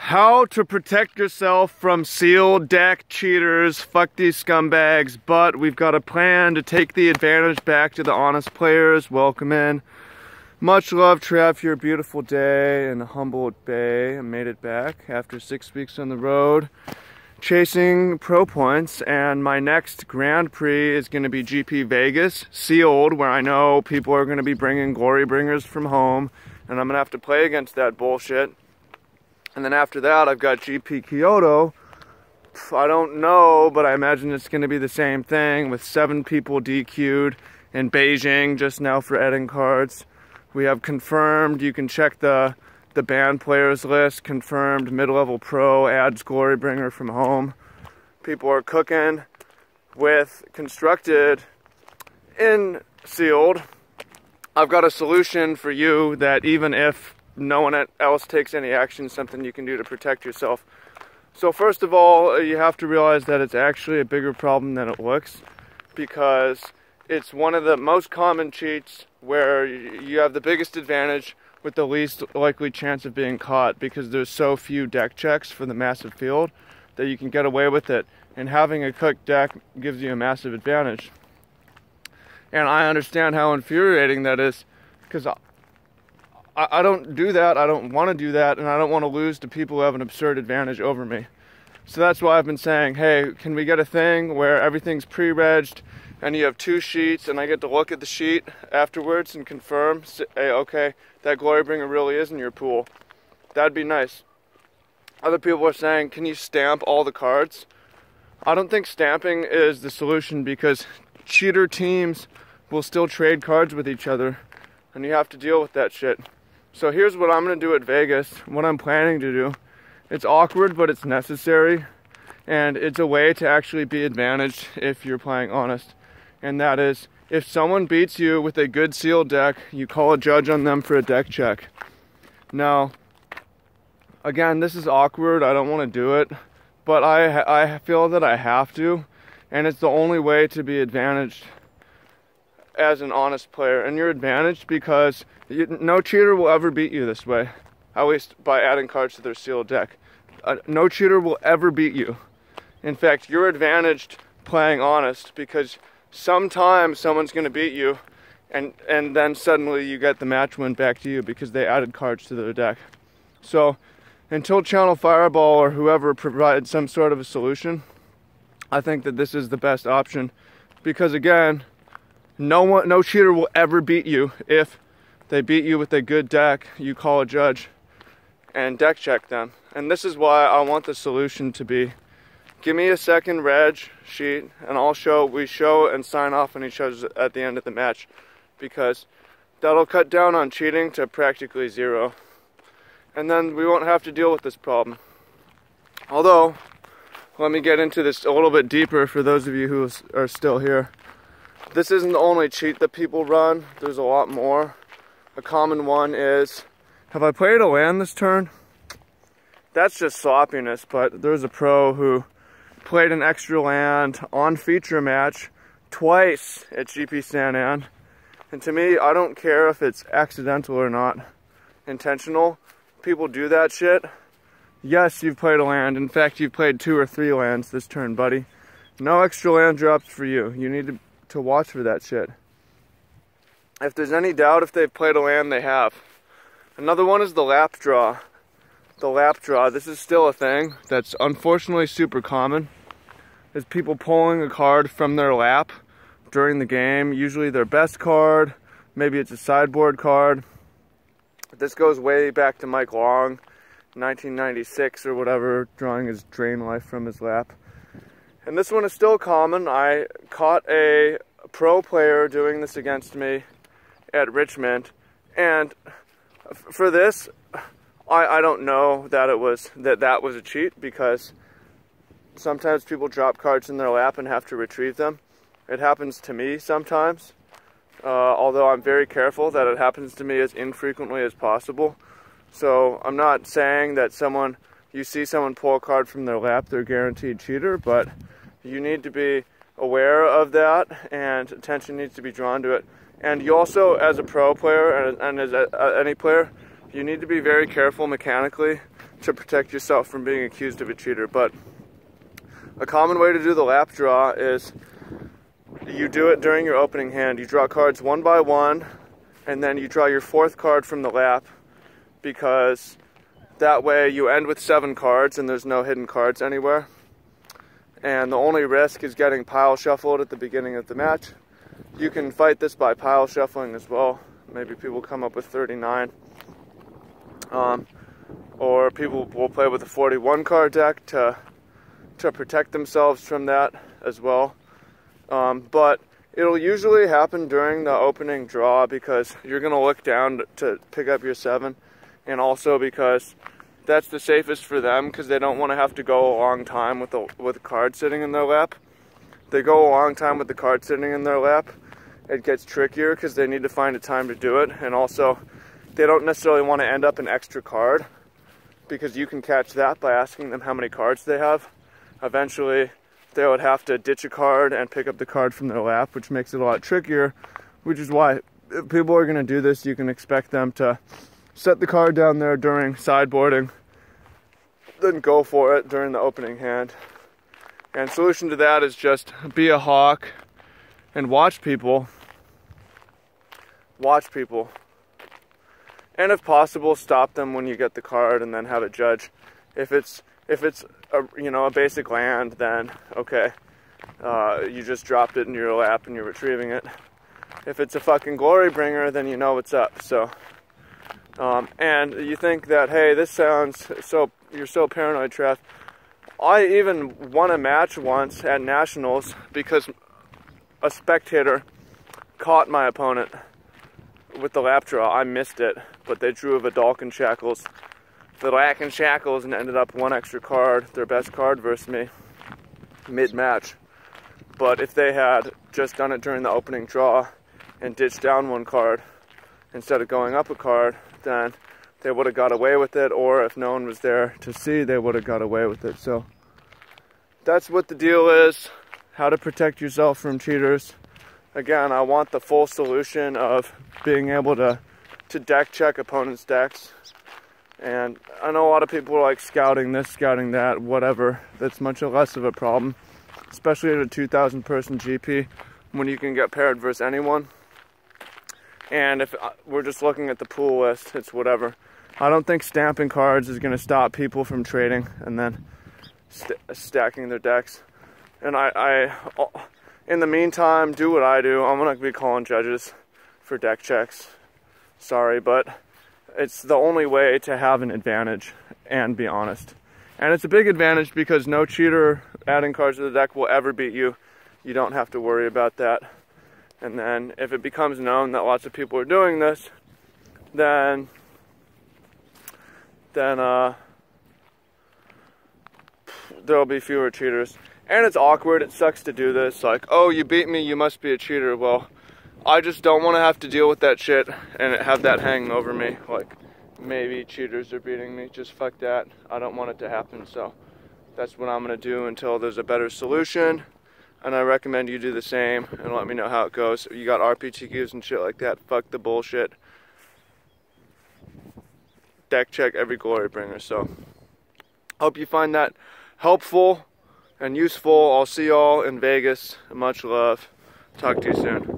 How to protect yourself from sealed deck cheaters. Fuck these scumbags, but we've got a plan to take the advantage back to the honest players. Welcome in. Much love, Trev, for your beautiful day in Humboldt Bay. I made it back after 6 weeks on the road chasing pro points, and my next Grand Prix is going to be GP Vegas, sealed, where I know people are going to be bringing glory bringers from home, and I'm going to have to play against that bullshit. And then after that, I've got GP Kyoto. I don't know, but I imagine it's going to be the same thing with 7 people DQ'd in Beijing just now for adding cards. We have confirmed, you can check the banned players list, confirmed mid-level pro adds glory bringer from home. People are cooking with constructed in sealed. I've got a solution for you that even if no one else takes any action, something you can do to protect yourself. So first of all, you have to realize that it's actually a bigger problem than it looks, because it's one of the most common cheats where you have the biggest advantage with the least likely chance of being caught, because there's so few deck checks for the massive field that you can get away with it, and having a cooked deck gives you a massive advantage. And I understand how infuriating that is, because I don't do that, I don't want to do that, and I don't want to lose to people who have an absurd advantage over me. So that's why I've been saying, hey, can we get a thing where everything's pre-regged and you have 2 sheets and I get to look at the sheet afterwards and confirm, say, hey, okay, that glory bringer really is in your pool. That'd be nice. Other people are saying, can you stamp all the cards? I don't think stamping is the solution, because cheater teams will still trade cards with each other, and you have to deal with that shit. So here's what I'm going to do at Vegas, what I'm planning to do. It's awkward, but it's necessary, and it's a way to actually be advantaged if you're playing honest. And that is, if someone beats you with a good sealed deck, you call a judge on them for a deck check. Now, again, this is awkward, I don't want to do it, but I feel that I have to, and it's the only way to be advantaged as an honest player. And you're advantaged because no cheater will ever beat you this way, at least by adding cards to their sealed deck. No cheater will ever beat you. In fact, you're advantaged playing honest, because sometimes someone's going to beat you, and then suddenly you get the match win back to you because they added cards to their deck. So until Channel Fireball or whoever provides some sort of a solution, I think that this is the best option, because again, no cheater will ever beat you. If they beat you with a good deck, you call a judge and deck check them. And this is why I want the solution to be, give me a second reg sheet and we show and sign off on each other at the end of the match, because that'll cut down on cheating to practically 0. And then we won't have to deal with this problem. Although, let me get into this a little bit deeper for those of you who are still here. This isn't the only cheat that people run, there's a lot more. A common one is, have I played a land this turn? That's just sloppiness, but there's a pro who played an extra land on feature match twice at GP San An. And to me, I don't care if it's accidental or not intentional. People do that shit. Yes, you've played a land. In fact, you've played 2 or 3 lands this turn, buddy. No extra land drops for you. You need to watch for that shit. If there's any doubt if they've played a land, they have. Another one is the lap draw. The lap draw, this is still a thing that's unfortunately super common, is people pulling a card from their lap during the game, usually their best card, maybe it's a sideboard card. This goes way back to Mike Long, 1996 or whatever, drawing his Drain Life from his lap. And this one is still common. I caught a pro player doing this against me at Richmond, and for this, I don't know that that was a cheat, because sometimes people drop cards in their lap and have to retrieve them. It happens to me sometimes, although I'm very careful that it happens to me as infrequently as possible. So I'm not saying that you see someone pull a card from their lap, they're a guaranteed cheater, but you need to be aware of that, and attention needs to be drawn to it. And you also, as a pro player and as any player, you need to be very careful mechanically to protect yourself from being accused of a cheater. But a common way to do the lap draw is you do it during your opening hand. You draw cards one by one, and then you draw your 4th card from the lap, because that way you end with 7 cards and there's no hidden cards anywhere. And the only risk is getting pile shuffled at the beginning of the match. You can fight this by pile shuffling as well. Maybe people come up with 39. Or people will play with a 41 card deck to protect themselves from that as well. But it'll usually happen during the opening draw, because you're going to look down to pick up your 7, and also because that's the safest for them, because they don't want to have to go a long time with a card sitting in their lap. They go a long time with the card sitting in their lap, it gets trickier because they need to find a time to do it, and also they don't necessarily want to end up an extra card, because you can catch that by asking them how many cards they have. Eventually they would have to ditch a card and pick up the card from their lap, which makes it a lot trickier, which is why if people are going to do this, you can expect them to set the card down there during sideboarding, then go for it during the opening hand. And solution to that is just be a hawk and watch people. And if possible, stop them when you get the card and then have it judge. If it's a basic land, then okay, you just dropped it in your lap and you're retrieving it. If it's a fucking glory bringer, then you know what's up. So and you think that, hey, this sounds so, you're so paranoid, Trev. I even won a match once at Nationals because a spectator caught my opponent with the lap draw. I missed it, but they drew a Vidalcan Shackles. Vidalcan Shackles, and ended up 1 extra card, their best card versus me, mid-match. But if they had just done it during the opening draw and ditched down 1 card instead of going up a card, then they would have got away with it, or if no one was there to see, they would have got away with it. So that's what the deal is, how to protect yourself from cheaters. Again, I want the full solution of being able to deck check opponents' decks. And I know a lot of people are like scouting this, scouting that, whatever. That's much less of a problem, especially at a 2,000 person GP when you can get paired versus anyone. And if we're just looking at the pool list, it's whatever. I don't think stamping cards is going to stop people from trading and then stacking their decks. And I, in the meantime, do what I do. I'm going to be calling judges for deck checks. Sorry, but it's the only way to have an advantage and be honest. And it's a big advantage because no cheater adding cards to the deck will ever beat you. You don't have to worry about that. And then if it becomes known that lots of people are doing this, then there'll be fewer cheaters. And it's awkward, it sucks to do this, like, oh, you beat me, you must be a cheater. Well, I just don't want to have to deal with that shit and have that hanging over me, like, maybe cheaters are beating me. Just fuck that, I don't want it to happen. So that's what I'm going to do until there's a better solution. And I recommend you do the same and let me know how it goes. If you got RPTQs and shit like that, fuck the bullshit. Deck check every glory bringer. So hope you find that helpful and useful. I'll see y'all in Vegas. Much love. Talk to you soon.